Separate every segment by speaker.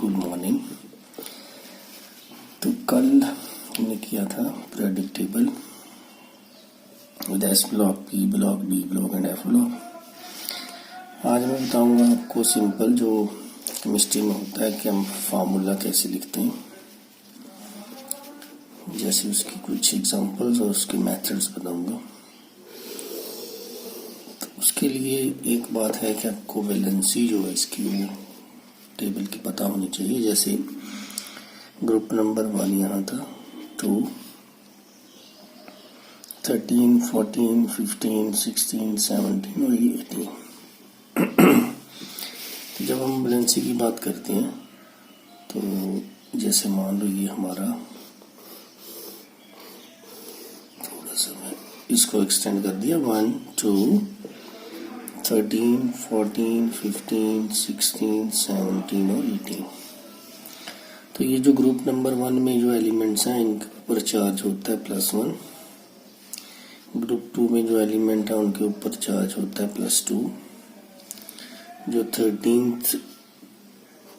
Speaker 1: Good morning. तो कल हमने किया था periodic table with S block, P block, D block and F block. आज मैं बताऊंगा आपको सिंपल जो केमिस्ट्री में होता है कि हम फार्मूला कैसे लिखते हैं, जैसे उसकी कुछ एग्जांपल्स और उसके मेथड्स बताऊंगा। तो उसके लिए एक बात है कि आपको वैलेंसी जो है इसकी वो टेबल की पता होनी चाहिए। जैसे ग्रुप नंबर 1 यहाँ था, 2, 13, 14, 15, 16, 17 और 18। तो जब हम वैलेंसी की बात करते हैं तो जैसे मान लो ये हमारा, थोड़ा सा मैं इसको एक्सटेंड कर दिया, 1, 2, 13, 14, 15, 16, 17 और 18। तो ये जो ग्रुप नंबर 1 में जो एलिमेंट्स हैं इनके ऊपर चार्ज होता है +1। ग्रुप 2 में जो एलिमेंट है उनके ऊपर चार्ज होता है +2। जो 13th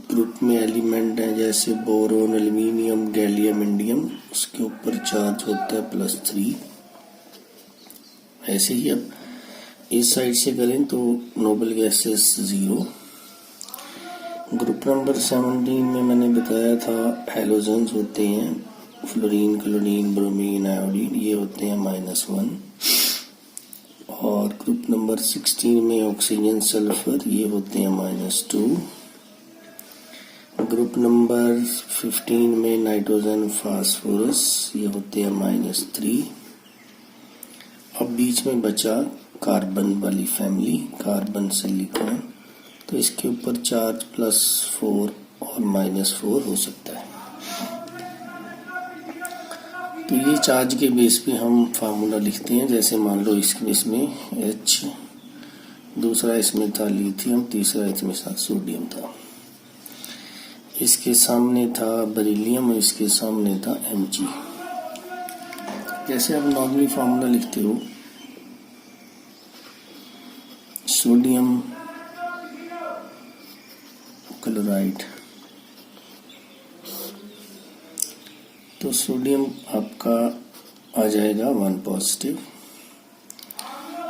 Speaker 1: ग्रुप में एलिमेंट है जैसे बोरोन, एल्यूमिनियम, गैलियम, इंडियम, उसके ऊपर चार्ज होता है +3। ऐसे ही अब इस साइड से करें तो नोबल गैसेस 0। ग्रुप नंबर 17 में मैंने बताया था हैलोजन्स होते हैं, फ्लोरीन, क्लोरीन, ब्रोमीन, आयोडीन, ये होते हैं -1। और ग्रुप नंबर 16 में ऑक्सीजन, सल्फर, ये होते हैं -2। ग्रुप नंबर 15 में नाइट्रोजन, फास्फोरस, ये होते हैं -3। अब बीच में बचा कार्बन वाली फैमिली, कार्बन, सिलिकॉन, तो इसके ऊपर चार्ज +4 और -4 हो सकता है। तो ये चार्ज के बेस पे हम फार्मूला लिखते हैं। जैसे मान लो इसमें H, दूसरा इसमें था लिथियम, तीसरा इसमें सोडियम था, इसके सामने था बेरिलियम और इसके सामने था Mg। जैसे आप नॉर्मली फार्मूला लिखते हो, सोडियम क्लोराइड, तो सोडियम आपका आ जाएगा 1 पॉजिटिव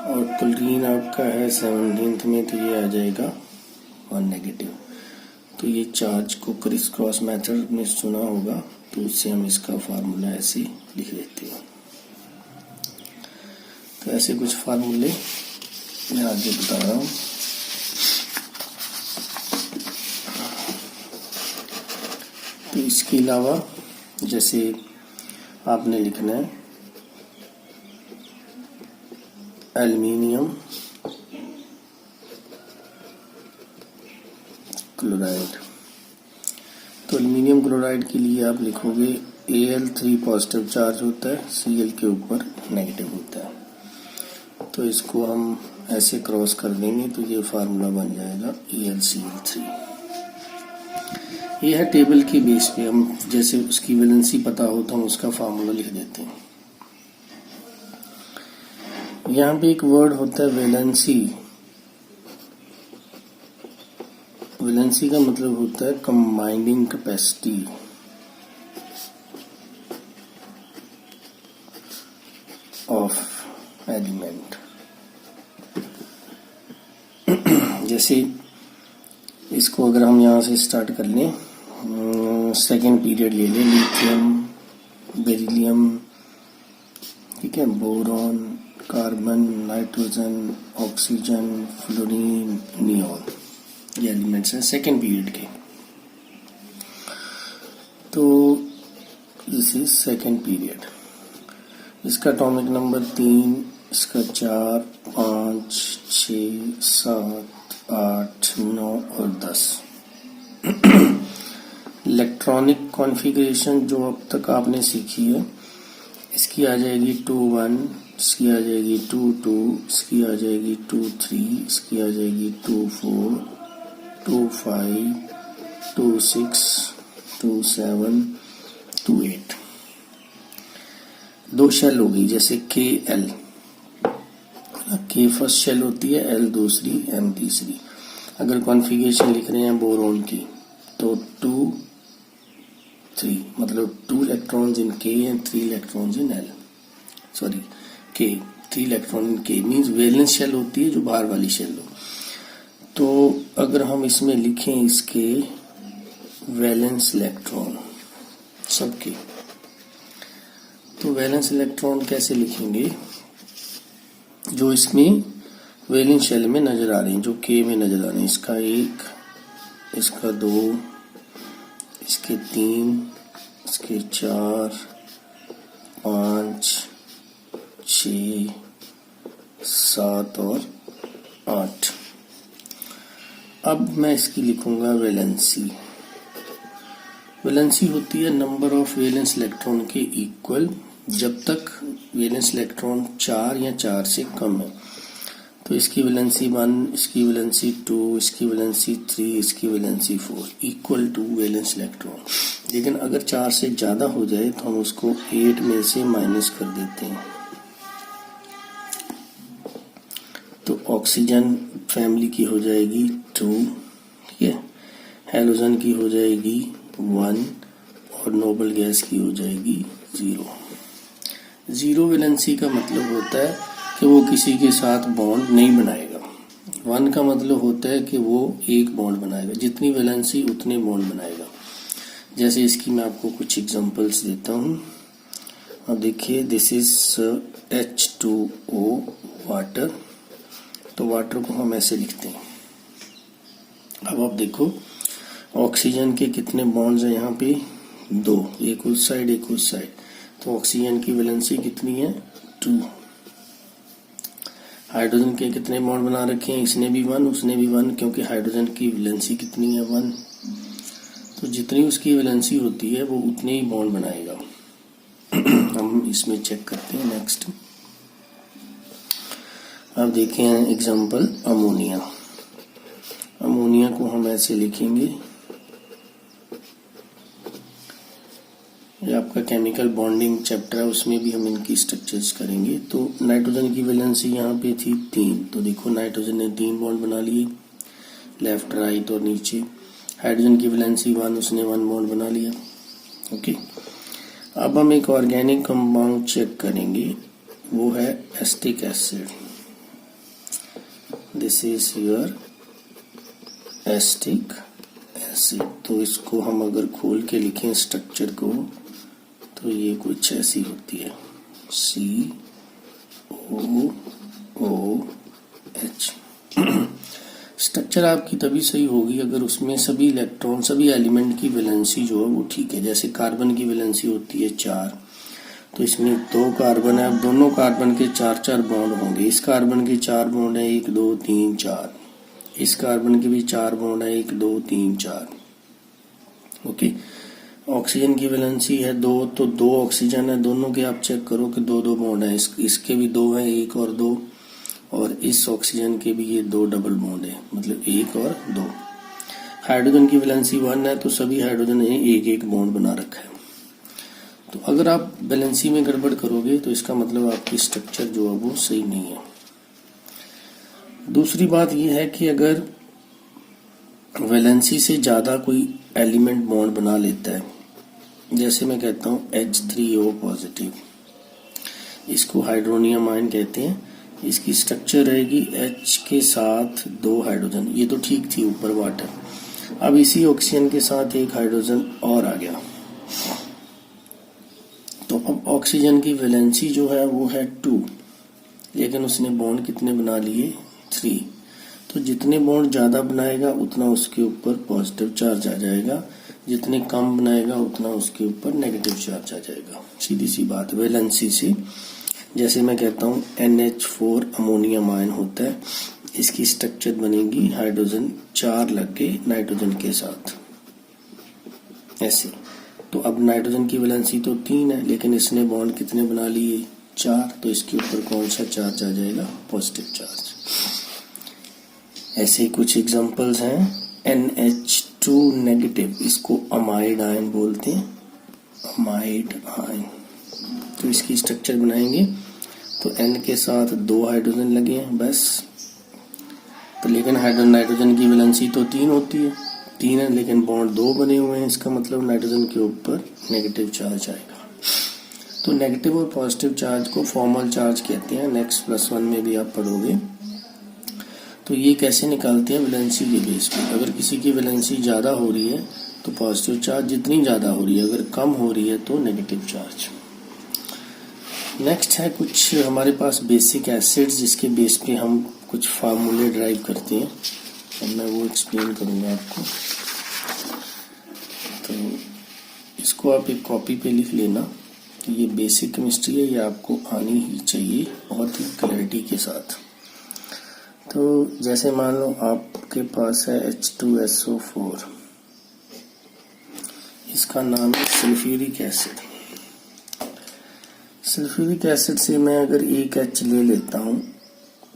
Speaker 1: और क्लोरीन आपका है 17th में, तो ये आ जाएगा 1 नेगेटिव। तो ये चार्ज को क्रिस क्रॉस मेथड में सुना होगा, तो उससे हम इसका फार्मूला ऐसे लिख देते हैं। तो ऐसे कुछ फार्मूले मैं आगे बता रहा हूँ। तो इसके अलावा जैसे आपने लिखना है एल्युमिनियम क्लोराइड, तो एल्युमिनियम क्लोराइड के लिए आप लिखोगे Al3 पॉजिटिव चार्ज होता है, Cl के ऊपर नेगेटिव होता है। तो इसको हम ऐसे क्रॉस कर देंगे तो ये फार्मूला बन जाएगा AlCl3। ये है टेबल की बेस पे हम जैसे उसकी वैलेंसी पता हो तो हम उसका फार्मूला लिख देते हैं। यहाँ पे एक वर्ड होता है वैलेंसी। वैलेंसी का मतलब होता है कंबाइनिंग कैपेसिटी। Of element. जैसे इसको अगर हम यहाँ से स्टार्ट कर लें, सेकेंड पीरियड ले लें, लिथियम, बेरिलियम, ठीक है, boron, carbon, nitrogen, oxygen, fluorine, neon, ये एलिमेंट्स हैं सेकेंड पीरियड के। तो दिस इज सेकेंड पीरियड। इसका एटॉमिक नंबर 3, इसका 4, 5, 6, 7, 8, 9 और 10। इलेक्ट्रॉनिक कॉन्फ़िगरेशन जो अब तक आपने सीखी है, इसकी आ जाएगी 2-1, इसकी आ जाएगी 2-2, इसकी आ जाएगी 2-3, इसकी आ जाएगी 2-4, 2-5, 2-6, 2-7, 2-8। 2 शेल होगी, जैसे KL, K फर्स्ट शेल होती है, L दूसरी, M तीसरी। अगर कॉन्फ़िगरेशन लिख रहे हैं बोरोन की तो 2 3 मतलब 2 electrons in K and 3 electrons in L, sorry K, 3 electron in K means valence shell होती है जो बाहर वाली शेल हो। तो अगर हम इसमें लिखें इसके वैलेंस इलेक्ट्रॉन सबके, तो वैलेंस इलेक्ट्रॉन कैसे लिखेंगे, जो इसमें वैलेंस शेल में नजर आ रहे हैं, जो K में नजर आ रहे हैं, इसका 1, इसका 2, इसके 3, इसके 4, 5, 6, 7 और 8। अब मैं इसकी लिखूंगा वैलेंसी। वैलेंसी होती है नंबर ऑफ वैलेंस इलेक्ट्रॉन के इक्वल जब तक वैलेंस इलेक्ट्रॉन 4 या 4 से कम है। तो इसकी वैलेंसी 1, इसकी वैलेंसी 2, इसकी वैलेंसी 3, इसकी valency 4 equal to valence electron. लेकिन अगर 4 से ज्यादा हो जाए तो हम उसको 8 में से माइनस कर देते हैं। तो ऑक्सीजन फैमिली की हो जाएगी 2, ठीक है, हेलोजन की हो जाएगी 1 और नोबल गैस की हो जाएगी 0। 0 वैलेंसी का मतलब होता है कि वो किसी के साथ बॉन्ड नहीं बनाएगा। 1 का मतलब होता है कि वो एक बॉन्ड बनाएगा, जितनी वैलेंसी उतने बॉन्ड बनाएगा। जैसे इसकी मैं आपको कुछ एग्जांपल्स देता हूँ। अब देखिए, दिस इज H2O वाटर। तो वाटर को हम ऐसे लिखते हैं। अब आप देखो ऑक्सीजन के कितने बॉन्ड्स हैं यहाँ पे, 2, एक उस साइड एक उस साइड। तो ऑक्सीजन की वैलेंसी कितनी है, 2। हाइड्रोजन के कितने बॉन्ड बना रखे हैं, इसने भी 1, उसने भी 1, क्योंकि हाइड्रोजन की वैलेंसी कितनी है, 1। तो जितनी उसकी वैलेंसी होती है वो उतने ही बॉन्ड बनाएगा। हम इसमें चेक करते हैं नेक्स्ट। अब देखें एग्जांपल अमोनिया। अमोनिया को हम ऐसे लिखेंगे, ये आपका केमिकल बॉन्डिंग चैप्टर है, उसमें भी हम इनकी स्ट्रक्चर्स करेंगे। तो नाइट्रोजन की वैलेंसी यहाँ पे थी 3, तो देखो नाइट्रोजन ने 3 बॉन्ड बना लिए, लेफ्ट राइट और नीचे। हाइड्रोजन की वैलेंसी 1, उसने 1 बॉन्ड बना लिया। ओके, अब हम एक ऑर्गेनिक कंपाउंड चेक करेंगे, वो है acetic acid. This is your acetic acid. तो इसको हम अगर खोल के लिखें स्ट्रक्चर को, तो ये कुछ ऐसी होती है, COOH। स्ट्रक्चर आपकी तभी सही होगी अगर उसमें सभी इलेक्ट्रॉन, सभी एलिमेंट की वैलेंसी जो है वो ठीक है। जैसे कार्बन की वैलेंसी होती है 4, तो इसमें 2 कार्बन है, अब दोनों कार्बन के 4-4 बॉन्ड होंगे। इस कार्बन के 4 बॉन्ड है, 1 2 3 4। इस कार्बन के भी 4 बॉन्ड है, 1 2 3 4। ओके, ऑक्सीजन की वैलेंसी है 2, तो 2 ऑक्सीजन है, दोनों के आप चेक करो कि 2-2 बॉन्ड है। इसके भी 2 है, 1 और 2, और इस ऑक्सीजन के भी ये 2 डबल बॉन्ड है, मतलब 1 और 2। हाइड्रोजन की वैलेंसी 1 है, तो सभी हाइड्रोजन ने 1-1 बॉन्ड बना रखा है। तो अगर आप वैलेंसी में गड़बड़ करोगे तो इसका मतलब आपकी स्ट्रक्चर जो है वो सही नहीं है। दूसरी बात यह है कि अगर वैलेंसी से ज्यादा कोई एलिमेंट बॉन्ड बना लेता है, जैसे मैं कहता हूँ H3O पॉजिटिव, इसको हाइड्रोनियम आयन कहते हैं। इसकी स्ट्रक्चर रहेगी H के साथ 2 हाइड्रोजन, ये तो ठीक थी ऊपर वाटर। अब इसी ऑक्सीजन के साथ 1 हाइड्रोजन और आ गया, तो अब ऑक्सीजन की वैलेंसी जो है वो है 2, लेकिन उसने बॉन्ड कितने बना लिए, 3। तो जितने बॉन्ड ज्यादा बनाएगा उतना उसके ऊपर पॉजिटिव चार्ज आ जाएगा, जितने कम बनाएगा उतना उसके ऊपर नेगेटिव चार्ज आ जाएगा। सीधी सी बात वैलेंसी से। जैसे मैं कहता हूँ NH4 अमोनियम आयन होता है, इसकी स्ट्रक्चर बनेगी हाइड्रोजन 4 लग के नाइट्रोजन के साथ ऐसे। तो अब नाइट्रोजन की वैलेंसी तो 3 है, लेकिन इसने बॉन्ड कितने बना लिए, 4, तो इसके ऊपर कौन सा चार्ज आ जाएगा, पॉजिटिव चार्ज। ऐसे ही कुछ एग्जांपल्स हैं। NH2 नेगेटिव, इसको अमाइड आयन बोलते हैं, अमाइड आयन। तो इसकी स्ट्रक्चर बनाएंगे, तो N के साथ 2 हाइड्रोजन लगे हैं बस। तो लेकिन नाइट्रोजन की वैलेंसी तो 3 होती है, 3 है लेकिन बॉन्ड 2 बने हुए हैं, इसका मतलब नाइट्रोजन के ऊपर नेगेटिव चार्ज आएगा। तो नेगेटिव और पॉजिटिव चार्ज को फॉर्मल चार्ज कहते हैं, नेक्स्ट +1 में भी आप पढ़ोगे। तो ये कैसे निकालते हैं, वैलेंसी के बेस पे। अगर किसी की वैलेंसी ज़्यादा हो रही है तो पॉजिटिव चार्ज जितनी ज़्यादा हो रही है, अगर कम हो रही है तो नेगेटिव चार्ज। नेक्स्ट है कुछ हमारे पास बेसिक एसिड्स, जिसके बेस पे हम कुछ फार्मूले ड्राइव करते हैं, और मैं वो एक्सप्लेन करूँगा आपको। तो इसको आप एक कॉपी पे लिख लेना। तो ये बेसिक केमिस्ट्री है, ये आपको आनी ही चाहिए बहुत ही क्लैरिटी के साथ। तो जैसे मान लो आपके पास है H2SO4, इसका नाम है सल्फ्यूरिक एसिड। सल्फ्यूरिक एसिड से मैं अगर एक H ले लेता हूँ,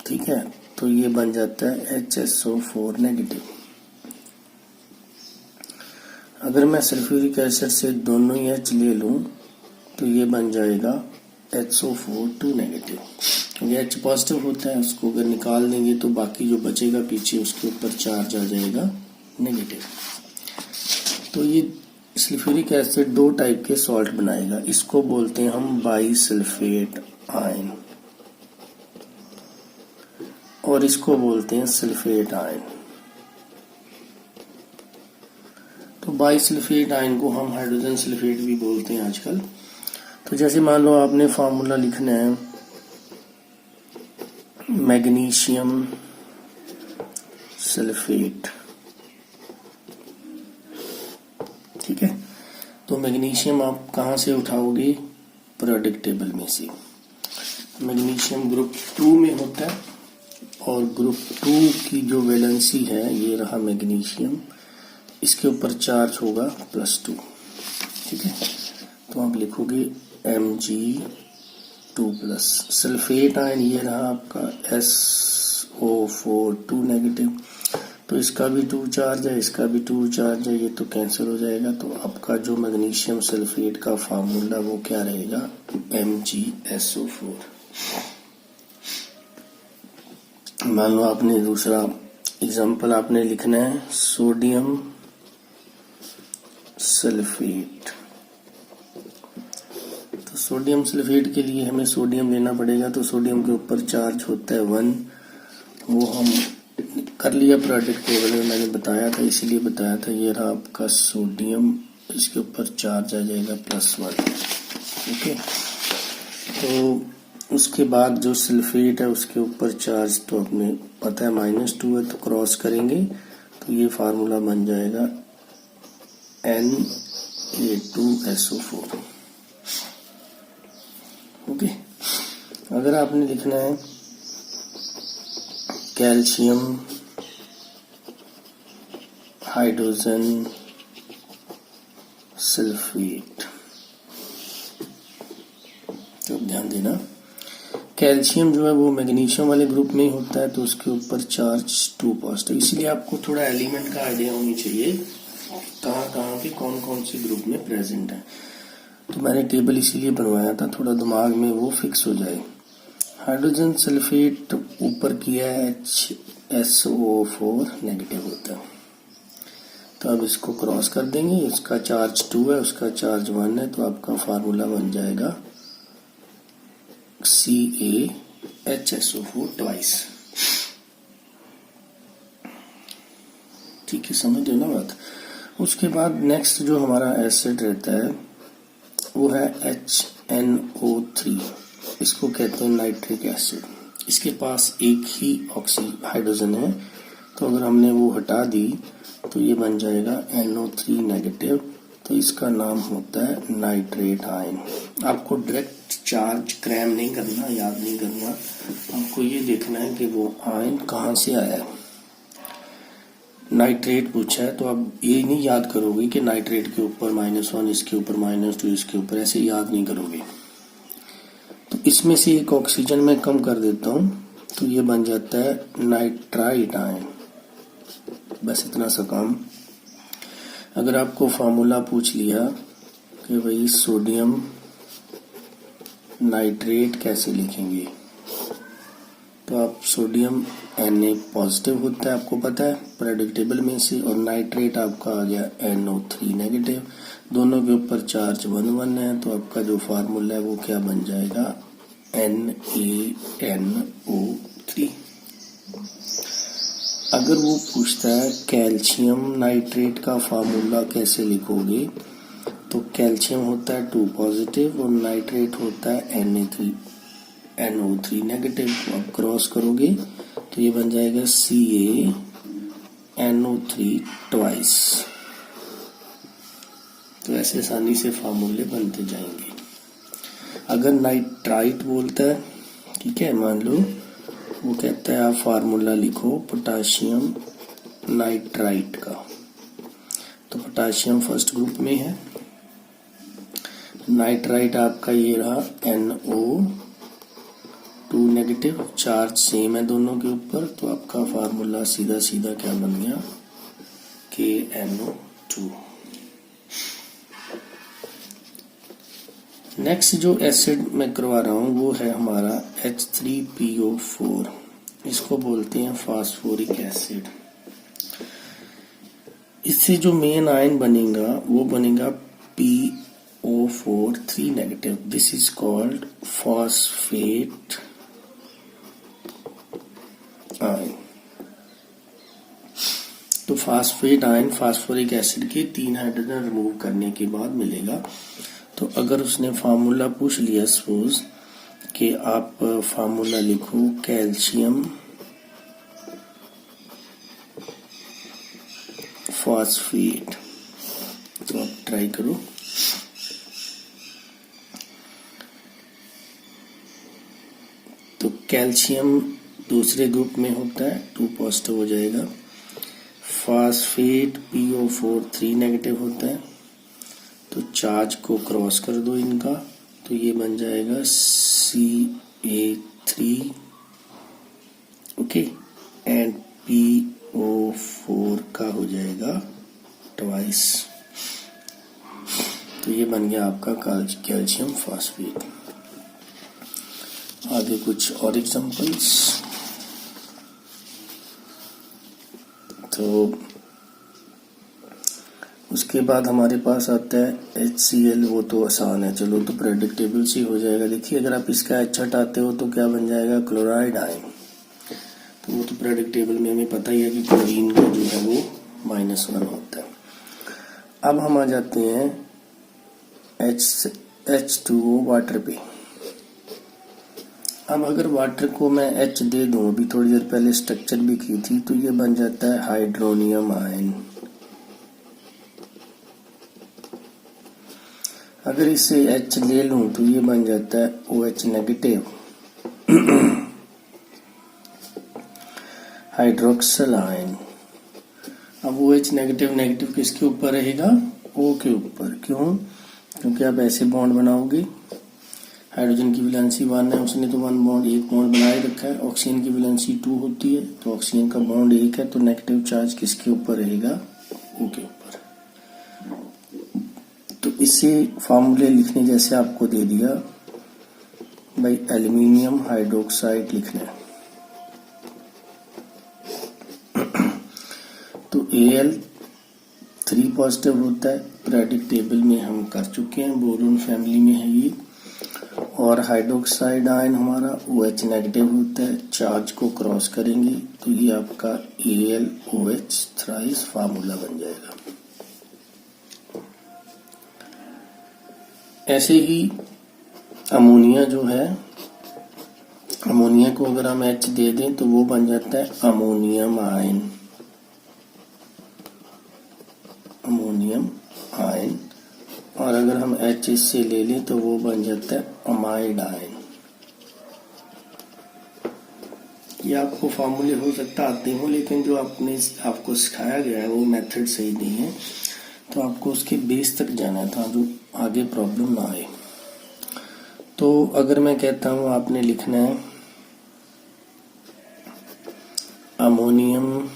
Speaker 1: ठीक है, तो ये बन जाता है HSO4 नेगेटिव। अगर मैं सल्फ्यूरिक एसिड से दोनों ही H ले लूँ तो ये बन जाएगा HO4 नेगेटिव। क्योंकि H पॉजिटिव होता है, उसको अगर निकाल देंगे तो बाकी जो बचेगा पीछे उसके ऊपर चार्ज आ जाएगा नेगेटिव। तो ये सल्फ्यूरिक एसिड 2 टाइप के सॉल्ट बनाएगा, इसको बोलते हैं हम बाइसल्फेट आयन, और इसको बोलते हैं सल्फेट आयन। तो बाइसल्फेट आयन को हम हाइड्रोजन सल्फेट भी बोलते हैं आजकल। तो जैसे मान लो आपने फार्मूला लिखना है मैग्नीशियम सल्फेट, ठीक है। तो मैग्नीशियम आप कहाँ से उठाओगे, पीरियोडिक टेबल में से। मैग्नीशियम ग्रुप 2 में होता है, और ग्रुप 2 की जो वैलेंसी है, ये रहा मैग्नीशियम, इसके ऊपर चार्ज होगा +2, ठीक है। तो आप लिखोगे Mg2+। सल्फेट आयन ये रहा आपका SO4 नेगेटिव, तो इसका भी 2 चार्ज है, इसका भी 2 चार्ज है, ये तो कैंसिल हो जाएगा। तो आपका जो मैग्नीशियम सल्फेट का फार्मूला वो क्या रहेगा, MgSO4। मान लो आपने दूसरा एग्जांपल आपने लिखना है सोडियम सल्फेट। तो सोडियम सल्फेट के लिए हमें सोडियम लेना पड़ेगा, तो सोडियम के ऊपर चार्ज होता है 1, वो हम कर लिया पीरियोडिक टेबल में, मैंने बताया था, इसीलिए बताया था। ये रहा आपका सोडियम, इसके ऊपर चार्ज आ जाएगा +1, ओके। तो उसके बाद जो सल्फेट है उसके ऊपर चार्ज तो अपने पता है -2 है, तो क्रॉस करेंगे तो ये फार्मूला बन जाएगा Na2SO4, ओके। अगर आपने लिखना है कैल्शियम हाइड्रोजन सल्फेट, तो ध्यान देना कैल्शियम जो है वो मैग्नीशियम वाले ग्रुप में ही होता है, तो उसके ऊपर चार्ज 2 पॉजिटिव। इसलिए आपको थोड़ा एलिमेंट का आइडिया होनी चाहिए कहाँ के कौन कौन से ग्रुप में प्रेजेंट है। तो मैंने टेबल इसीलिए बनवाया था, थोड़ा दिमाग में वो फिक्स हो जाए। हाइड्रोजन सल्फेट ऊपर किया है HSO4 नेगेटिव होता है, तो अब इसको क्रॉस कर देंगे, इसका चार्ज 2 है, उसका चार्ज 1 है, तो आपका फार्मूला बन जाएगा CaHSO4 ट्वाइस। ठीक है, समझ लो ना बात। उसके बाद नेक्स्ट जो हमारा एसिड रहता है वो है HNO3, इसको कहते हैं नाइट्रिक एसिड। इसके पास एक ही ऑक्सी हाइड्रोजन है, तो अगर हमने वो हटा दी तो ये बन जाएगा NO3 नेगेटिव, तो इसका नाम होता है नाइट्रेट आयन। आपको डायरेक्ट चार्ज क्रैम नहीं करना, याद नहीं करना, आपको ये देखना है कि वो आयन कहाँ से आया है। नाइट्रेट पूछा है तो आप ये नहीं याद करोगे कि नाइट्रेट के ऊपर -1, इसके ऊपर -2, इसके ऊपर, ऐसे याद नहीं करोगे। तो इसमें से एक ऑक्सीजन मैं कम कर देता हूँ, तो ये बन जाता है नाइट्राइट आयन। बस इतना सा काम। अगर आपको फार्मूला पूछ लिया कि भाई सोडियम नाइट्रेट कैसे लिखेंगे, तो आप सोडियम Na पॉजिटिव होता है, आपको पता है प्रेडिक्टेबल में से, और नाइट्रेट आपका आ गया NO3 नेगेटिव। दोनों के ऊपर चार्ज 1 1 है, तो आपका जो फार्मूला है वो क्या बन जाएगा, NaNO3। अगर वो पूछता है कैल्शियम नाइट्रेट का फार्मूला कैसे लिखोगे, तो कैल्शियम होता है 2 पॉजिटिव और नाइट्रेट होता है NO3 नेगेटिव। तो आप क्रॉस करोगे तो ये बन जाएगा CaNO3 ट्वाइस। तो ऐसे आसानी से फार्मूले बनते जाएंगे। अगर नाइट्राइट बोलता है, ठीक है, मान लो वो कहता है आप फार्मूला लिखो पोटाशियम नाइट्राइट का, तो पोटाशियम फर्स्ट ग्रुप में है, नाइट्राइट आपका ये रहा NO2 नेगेटिव, चार्ज सेम है दोनों के ऊपर, तो आपका फार्मूला सीधा सीधा क्या बन गया, KNO2। नेक्स्ट जो एसिड मैं करवा रहा हूँ वो है हमारा H3PO4, इसको बोलते हैं फास्फोरिक एसिड। इससे जो मेन आयन बनेगा वो बनेगा PO4 3 negative. This is called phosphate ion. तो फास्फेट आयन फास्फोरिक एसिड के 3 हाइड्रोजन रिमूव करने के बाद मिलेगा। तो अगर उसने फार्मूला पूछ लिया सपोज कि आप फार्मूला लिखो कैल्शियम फॉस्फेट, तो आप ट्राई करो। तो कैल्शियम दूसरे ग्रुप में होता है, 2 पॉजिटिव हो जाएगा। फॉस्फेट PO4 3 नेगेटिव होता है, तो चार्ज को क्रॉस कर दो इनका, तो ये बन जाएगा Ca3, ओके, एंड PO4 का हो जाएगा ट्वाइस। तो ये बन गया आपका कैल्शियम फॉस्फेट। आगे कुछ और एग्जांपल्स। तो उसके बाद हमारे पास आता है HCl, वो तो आसान है, चलो तो प्रेडिक्टेबल सी हो जाएगा। देखिए अगर आप इसका H हटाते हो तो क्या बन जाएगा, क्लोराइड आयन। तो वो तो प्रेडिक्टेबल में हमें पता ही है कि क्लोरीन का जो है वो -1 होता है। अब हम आ जाते हैं H2O वाटर पे। अब अगर वाटर को मैं H दे दूं, अभी थोड़ी देर पहले स्ट्रक्चर भी की थी, तो ये बन जाता है हाइड्रोनियम आयन। अगर इसे H ले लूं तो ये बन जाता है OH नेगेटिव हाइड्रोक्सिल आयन। अब OH नेगेटिव नेगेटिव किसके ऊपर रहेगा, O के ऊपर। क्यों, क्योंकि आप ऐसे बॉन्ड बनाओगे, हाइड्रोजन की वैलेंसी 1 है, उसने तो 1 बॉन्ड, एक बॉन्ड बनाए रखा है। ऑक्सीजन की वैलेंसी 2 होती है, तो ऑक्सीजन का बॉन्ड 1 है, तो नेगेटिव चार्ज किसके ऊपर रहेगा, O के ऊपर। तो इसे फार्मूले लिखने जैसे आपको दे दिया भाई, एल्यूमिनियम हाइड्रोक्साइड लिखना है, तो Al3 पॉजिटिव होता है, पीरियोडिक टेबल में हम कर चुके हैं, बोरोन फैमिली में है ये। और हाइड्रोक्साइड आयन हमारा OH नेगेटिव होता है, चार्ज को क्रॉस करेंगे तो ये आपका AlOH थ्राइस फार्मूला बन जाएगा। ऐसे ही अमोनिया जो है, अमोनिया को अगर हम H दे दें तो वो बन जाता है अमोनियम आयन, अमोनियम आयन। और अगर हम H इससे ले लें तो वो बन जाता है अमाइड आयन। ये आपको फार्मूले हो सकता आते हो, लेकिन जो आपको सिखाया गया है वो मेथड सही नहीं है, तो आपको उसके बेस तक जाना था जो आगे प्रॉब्लम ना आए। तो अगर मैं कहता हूँ आपने लिखना है अमोनियम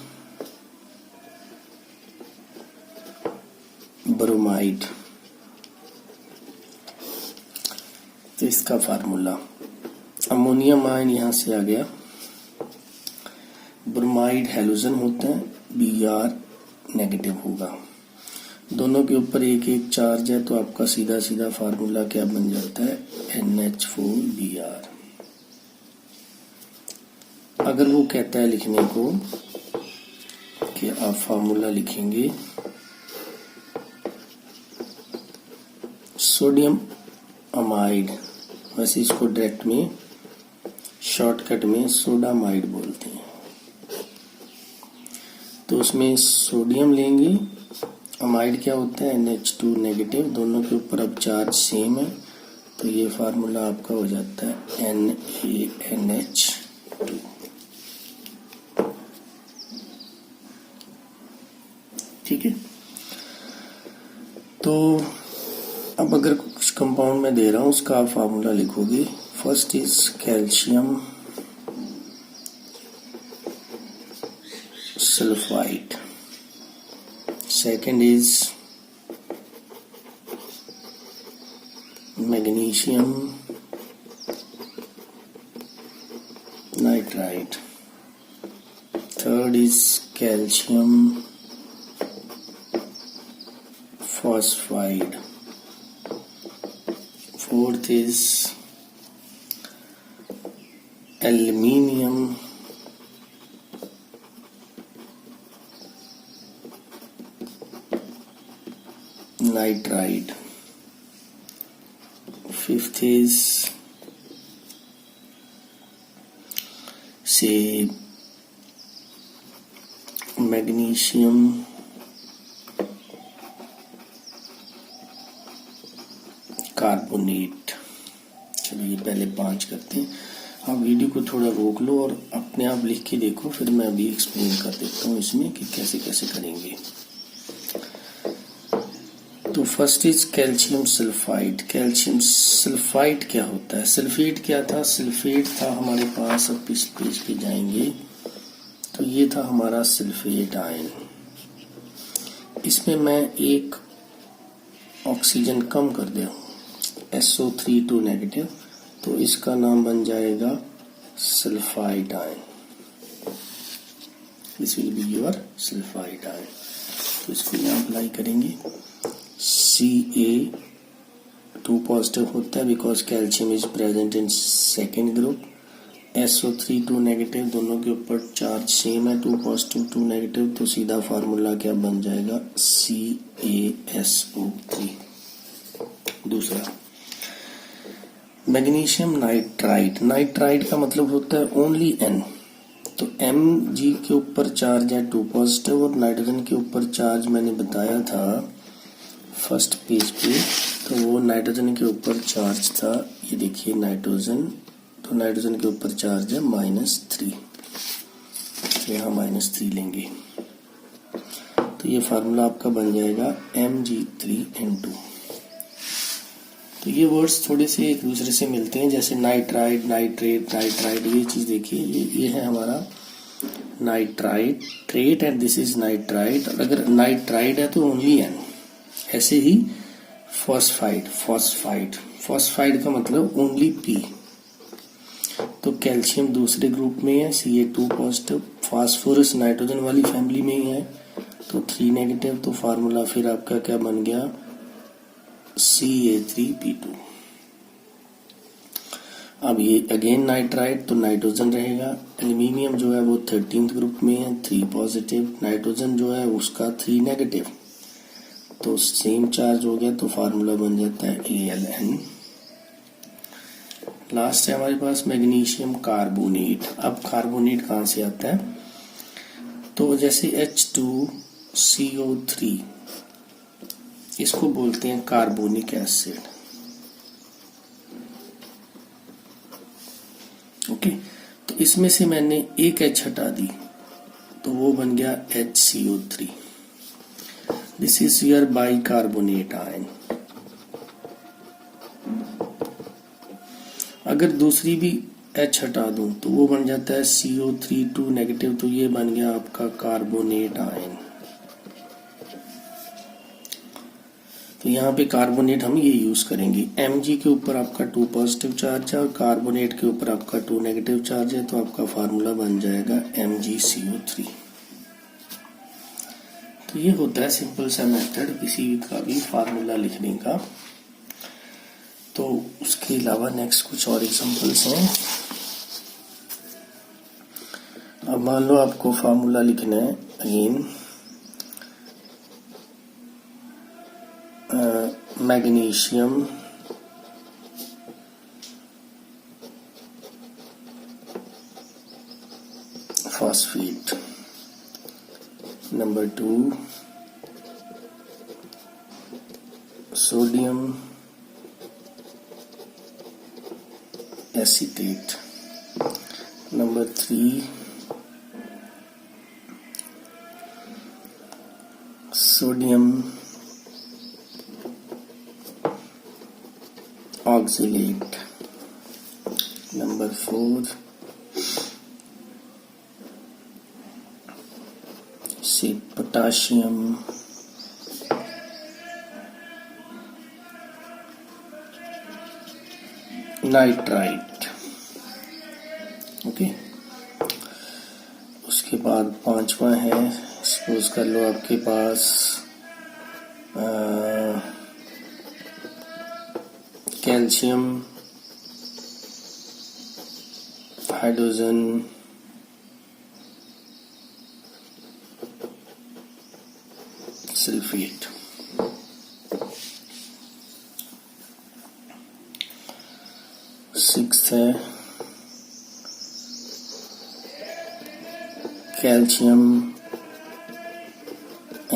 Speaker 1: ब्रोमाइड, तो इसका फार्मूला अमोनियम आयन यहां से आ गया अमाइड हैलोजन होता है, Br नेगेटिव होगा। दोनों के ऊपर एक एक चार्ज है, तो आपका सीधा सीधा फार्मूला क्या बन जाता है, NH4Br। अगर वो कहता है लिखने को कि आप फार्मूला लिखेंगे सोडियम अमाइड, वैसे इसको डायरेक्ट में शॉर्टकट में सोडामाइड बोलते हैं। तो उसमें सोडियम लेंगे, अमाइड क्या होता है, NH2 नेगेटिव, दोनों के ऊपर अब चार्ज सेम है, तो ये फार्मूला आपका हो जाता है NaNH2। ठीक है। तो अब अगर कुछ कंपाउंड में दे रहा हूं उसका आप फार्मूला लिखोगे। First is calcium sulphide, second is magnesium nitride, third is calcium phosphide, fourth is aluminium nitride, fifth is say magnesium carbonate. चलो ये पहले 5 करते हैं। आप वीडियो को थोड़ा रोक लो और अपने आप लिख के देखो, फिर मैं अभी एक्सप्लेन कर देता हूँ इसमें कि कैसे कैसे करेंगे। तो first is calcium sulphide. Calcium sulphide क्या होता है, सल्फेट क्या था, सल्फेट था हमारे पास, अब इस पेज पे जाएंगे तो ये था हमारा सल्फेट आयन। इसमें मैं एक ऑक्सीजन कम कर दूं, SO3 नेगेटिव, तो इसका नाम बन जाएगा sulphide ion. This will be your sulphide ion. तो इसको यहाँ अप्लाई करेंगे। Ca2 पॉजिटिव होता है because calcium is present in second group. SO3 negative, दोनों के ऊपर चार्ज सेम है, 2 पॉजिटिव 2 नेगेटिव, तो सीधा फार्मूला क्या बन जाएगा, CaSO3। दूसरा मैग्नीशियम नाइट्राइड। नाइट्राइड का मतलब होता है ओनली N, तो Mg के ऊपर चार्ज है 2 पॉजिटिव और नाइट्रोजन के ऊपर चार्ज मैंने बताया था फर्स्ट पेज पे, तो वो नाइट्रोजन के ऊपर चार्ज था, ये देखिए नाइट्रोजन, तो नाइट्रोजन के ऊपर चार्ज है -3, यहाँ -3 लेंगे, तो ये फार्मूला आपका बन जाएगा Mg3N2। तो ये वर्ड्स थोड़े से एक दूसरे से मिलते हैं, जैसे नाइट्राइड, नाइट्रेट, नाइट्राइड, ये चीज देखिए, ये है हमारा nitride trait and this is nitride. अगर नाइट्राइड है तो ओनली N। ऐसे ही फॉस्फाइड, फॉस्फाइड का मतलब ओनली P। तो कैल्शियम दूसरे ग्रुप में है, Ca2 पॉजिटिव, फास्फोरस नाइट्रोजन वाली फैमिली में ही है, तो 3 नेगेटिव, तो फार्मूला फिर आपका क्या बन गया, Ca3P2। अब ये अगेन नाइट्राइड, तो नाइट्रोजन रहेगा। एल्यूमिनियम जो है वो 13th ग्रुप में है, 3 पॉजिटिव, नाइट्रोजन जो है उसका 3 नेगेटिव, तो सेम चार्ज हो गया, तो फार्मूला बन जाता है Aln। लास्ट है हमारे पास मैग्नीशियम कार्बोनेट। अब कार्बोनेट कहाँ से आता है, तो जैसे H2CO3, इसको बोलते हैं कार्बोनिक एसिड। ओके, तो इसमें से मैंने एक H हटा दी, तो वो बन गया HCO3। This is your bicarbonate ion. अगर दूसरी भी H हटा दूं तो वो बन जाता है CO3 नेगेटिव, तो ये बन गया आपका कार्बोनेट आयन। तो यहाँ पे कार्बोनेट हम ये यूज करेंगे। Mg के ऊपर आपका 2 पॉजिटिव चार्ज है और कार्बोनेट के ऊपर आपका 2 नेगेटिव चार्ज है, तो आपका फार्मूला बन जाएगा MgCO3। तो ये होता है सिंपल सा मेथड किसी का भी फार्मूला लिखने का। तो उसके अलावा नेक्स्ट कुछ और एग्जांपल्स हैं। अब मान लो आपको फार्मूला लिखना है again magnesium phosphate, number 2 sodium acetate, number 3 sodium oxalate, number 4 से पोटाशियम नाइट्राइट। ओके, उसके बाद 5वां है, सपोज कर लो आपके पास कैल्शियम हाइड्रोजन सल्फेट। सिक्स्थ है कैल्शियम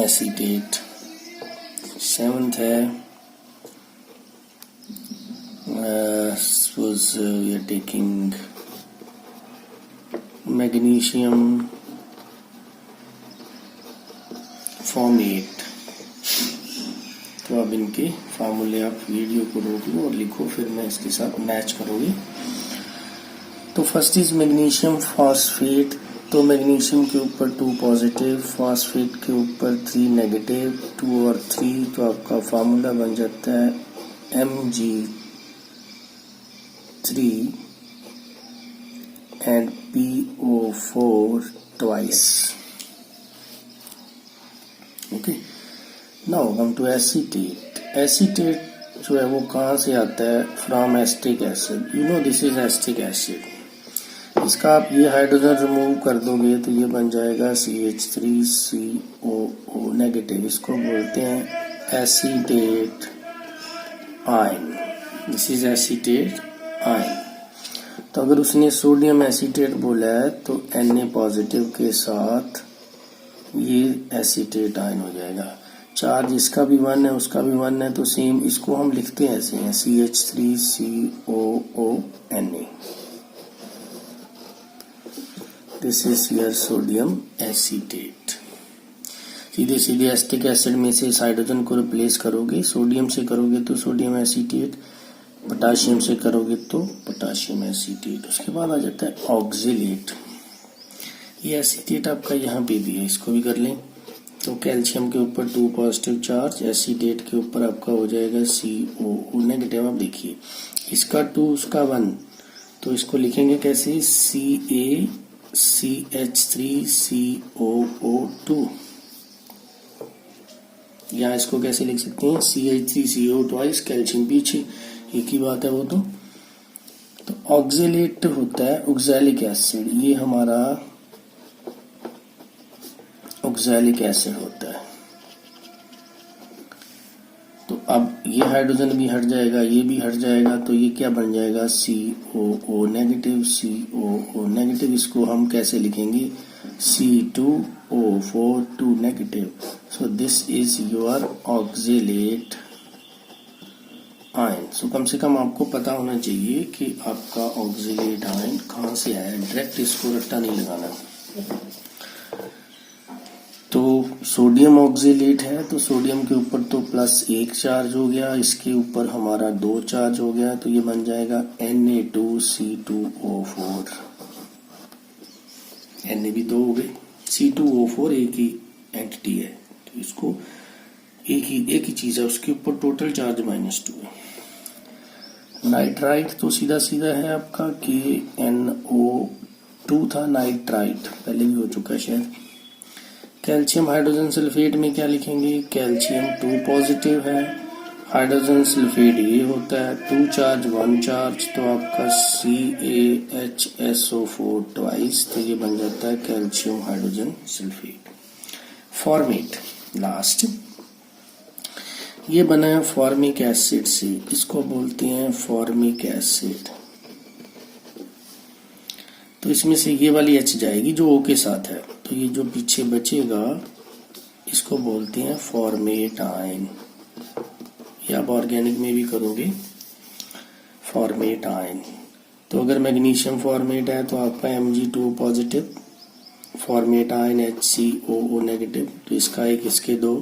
Speaker 1: एसीटेट। 7th है suppose we are taking magnesium format. तो अब इनके फार्मूले आप वीडियो को रोक लो और लिखो, फिर मैं इसके साथ मैच करूंगी। तो फर्स्ट इज मैग्नीशियम फॉस्फेट। तो मैग्नीशियम के ऊपर 2 पॉजिटिव, फॉस्फेट के ऊपर 3 नेगेटिव, 2 और 3, तो आपका फार्मूला बन जाता है Mg3 and PO4 twice. Okay, now come to acetate. Acetate जो है वो कहाँ से आता है? From acetic acid. You know this is acetic acid. इसका आप ये हाइड्रोजन रिमूव कर दोगे तो ये बन जाएगा CH3COO नेगेटिव। इसको बोलते हैं acetate ion. This is acetate ion. तो अगर उसने सोडियम एसीटेट बोला है तो Na पॉजिटिव के साथ ये एसीटेट आयन हो जाएगा। चार्ज इसका भी 1 है उसका भी 1 है, तो सेम इसको हम लिखते हैं ऐसे हैं CH3COO Na। This is your sodium acetate. सीधे सीधे एसिटिक एसिड में से इस हाइड्रोजन को रिप्लेस करोगे, सोडियम से करोगे तो सोडियम एसीटेट, पोटाशियम से करोगे तो पोटाशियम एसीटेट। उसके बाद आ जाता है ऑक्सलेट। ये एसीटेट आपका यहाँ पे भी है, इसको भी कर लें। तो कैल्शियम के ऊपर 2 पॉजिटिव चार्ज, एसीटेट के ऊपर आपका हो जाएगा COO नेगेटिव। आप देखिए इसका 2 उसका 1, तो इसको लिखेंगे कैसे? CaCH3COO2। यहाँ इसको कैसे लिख सकते हैं? CH3CO ट्वाइस, कैल्शियम पीछे, एक ही बात है वो। तो ऑक्सलेट होता है ऑक्सैलिक एसिड। ये हमारा ऑक्सैलिक एसिड होता है। तो अब ये हाइड्रोजन भी हट जाएगा, ये भी हट जाएगा, तो ये क्या बन जाएगा? COO नेगेटिव, COO नेगेटिव। इसको हम कैसे लिखेंगे? C2O4 2 नेगेटिव। So this is your oxalate ion. So कम से कम आपको पता होना चाहिए कि आपका ऑक्सलेट आयन कहाँ से आया है। डायरेक्ट इसको रट्टा नहीं लगाना। तो सोडियम ऑक्सलेट है, तो सोडियम के ऊपर तो +1 चार्ज हो गया, इसके ऊपर हमारा 2 चार्ज हो गया, तो ये बन जाएगा Na2C2O4। Na भी 2 हो गए, C2O4 एक ही एंटिटी है, तो इसको एक ही चीज है, उसके ऊपर टोटल चार्ज -2 है। नाइट्राइट तो सीधा सीधा है आपका KNO2 था, नाइट्राइट पहले भी हो चुका है शायद। कैल्शियम हाइड्रोजन सल्फेट में क्या लिखेंगे, कैल्शियम 2 पॉजिटिव है, हाइड्रोजन सल्फेट ये होता है 2 चार्ज 1 चार्ज, तो आपका CaHSO4 ट्वाइस, तो ये बन जाता है calcium hydrogen sulphate. Format last, ये बना है फॉर्मिक एसिड से, इसको बोलते हैं फॉर्मिक एसिड। तो इसमें से ये वाली H जाएगी जो O के साथ है, तो ये जो पीछे बचेगा इसको बोलते हैं फॉर्मेट आयन, या आप ऑर्गेनिक में भी करोगे फॉर्मेट आयन। तो अगर मैग्नीशियम फॉर्मेट है तो आपका Mg2 positive, format ion HCOO negative, तो इसका एक इसके 2,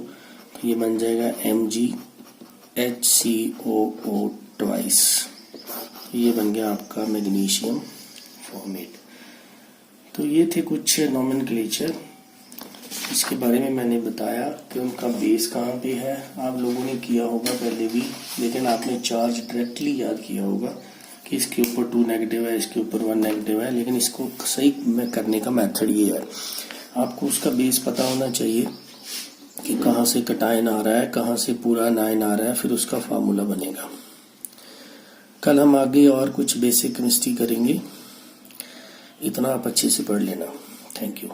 Speaker 1: तो ये बन जाएगा MgHCOO ट्वाइस, तो ये बन गया आपका मैग्नीशियम फॉर्मेट। तो ये थे कुछ नॉमेनक्लेचर, इसके बारे में मैंने बताया कि उनका बेस कहाँ पे है। आप लोगों ने किया होगा पहले भी, लेकिन आपने चार्ज डायरेक्टली याद किया होगा कि इसके ऊपर 2 नेगेटिव है, इसके ऊपर 1 नेगेटिव है, लेकिन इसको सही में करने का मेथड ये है, आपको उसका बेस पता होना चाहिए कि कहाँ से कटायन आ रहा है, कहाँ से पूरा आयन आ रहा है, फिर उसका फार्मूला बनेगा। कल हम आगे और कुछ बेसिक केमिस्ट्री करेंगे, इतना आप अच्छे से पढ़ लेना। Thank you.